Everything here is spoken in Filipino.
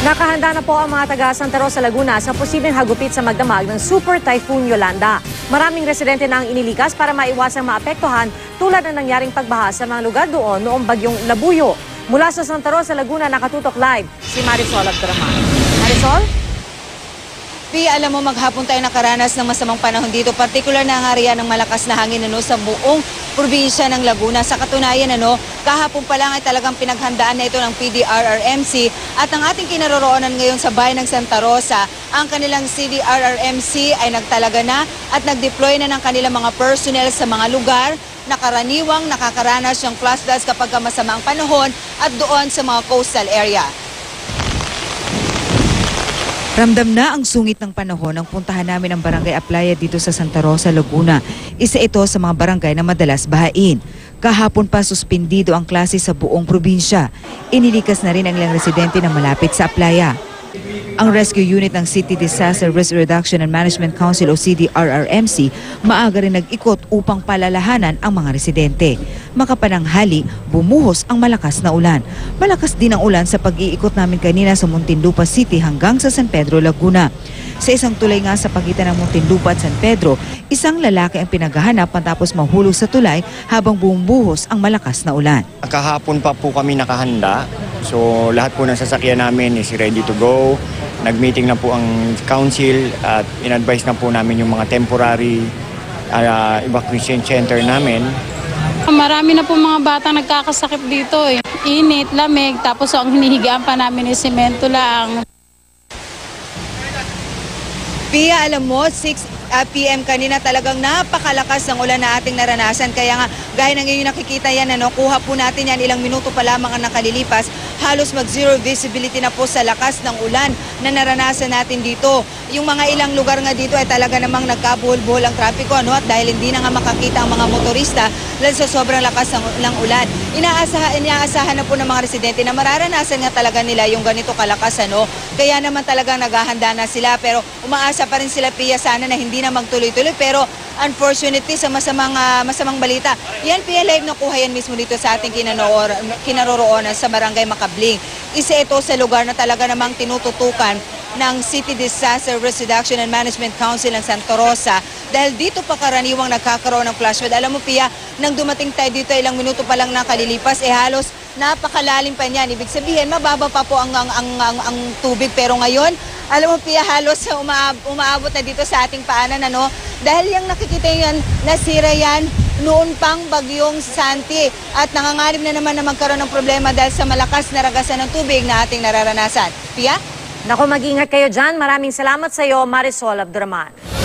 Nakahanda na po ang mga taga Santa Rosa, Laguna sa posibleng hagupit sa magdamag ng Super Typhoon Yolanda. Maraming residente na ang inilikas para maiwasang maapektuhan tulad ng nangyaring pagbaha sa mga lugar doon noong bagyong Labuyo. Mula sa Santa Rosa, Laguna, nakatutok live si Marisol Abduraman. Marisol? Alam mo, maghapon tayo nakaranas ng masamang panahon dito, partikular na ang area ng malakas na hangin sa buong probinsya ng Laguna. Sa katunayan, kahapon pa lang ay talagang pinaghandaan na ito ng PDRRMC at ang ating kinaroroonan ngayon sa bayan ng Santa Rosa, ang kanilang CDRRMC ay nagtalaga na at nag-deploy na ng kanilang mga personnel sa mga lugar na karaniwang nakakaranas ng flash floods kapag masama ang panahon at doon sa mga coastal area. Ramdam na ang sungit ng panahon ang puntahan namin ang Barangay Aplaya dito sa Santa Rosa, Laguna. Isa ito sa mga barangay na madalas bahain. Kahapon pa suspendido ang klase sa buong probinsya. Inilikas na rin ang ilang residente na malapit sa Aplaya. Ang rescue unit ng City Disaster Risk Reduction and Management Council o CDRRMC maaga rin nag-ikot upang palalahanan ang mga residente. Makapananghali, bumuhos ang malakas na ulan. Malakas din ang ulan sa pag-iikot namin kanina sa Muntinlupa City hanggang sa San Pedro, Laguna. Sa isang tulay nga sa pagitan ng Muntinlupa at San Pedro, isang lalaki ang pinaghahanap matapos mahulog sa tulay habang bumubuhos ang malakas na ulan. Kahapon pa po kami nakahanda. So lahat po ng sasakyan namin is ready to go. Nag-meeting na po ang council at in-advise na po namin yung mga temporary evacuation center namin. Marami na po mga bata nagkakasakit dito eh. Init, lamig, tapos ang hinihigaan pa namin is semento lang. Pia, alam mo, 6 PM kanina talagang napakalakas ng ulan na ating naranasan. Kaya nga, gaya ng inyong nakikita yan, kuha po natin yan, ilang minuto pa lamang ang nakalilipas. Halos mag-zero visibility na po sa lakas ng ulan na naranasan natin dito. Yung mga ilang lugar nga dito ay talaga namang nagkabuhol-buhol ang trapiko, at dahil hindi na nga makakita ang mga motorista dahil sa sobrang lakas ng ulan. Inaasahan na po ng mga residente na mararanasan nga talaga nila yung ganito kalakas, Kaya naman talagang naghahanda na sila, pero umaasa pa rin sila, Pia, sana na hindi na magtuloy-tuloy, pero unfortunately sa masamang balita, yan Pia, live na kuha yan mismo dito sa ating kinaroroonan sa Barangay Makabling. Isa ito sa lugar na talaga namang tinututukan ng City Disaster Risk Reduction and Management Council ng Santa Rosa dahil dito pa karaniwang nagkakaroon ng flash flood. Alam mo, Pia, nang dumating tayo dito ilang minuto pa lang nakalilipas, halos napakalalim pa niyan. Ibig sabihin, mababa pa po ang tubig, pero ngayon, alam mo, Pia, halos umaabot na dito sa ating paanan, Dahil yung nakikita yan, nasira yan noon pang bagyong Santi at nanganganib na naman na magkaroon ng problema dahil sa malakas na ragasan ng tubig na ating nararanasan. Pia? Naku, mag-ingat kayo dyan. Maraming salamat sa iyo, Marisol Abduraman.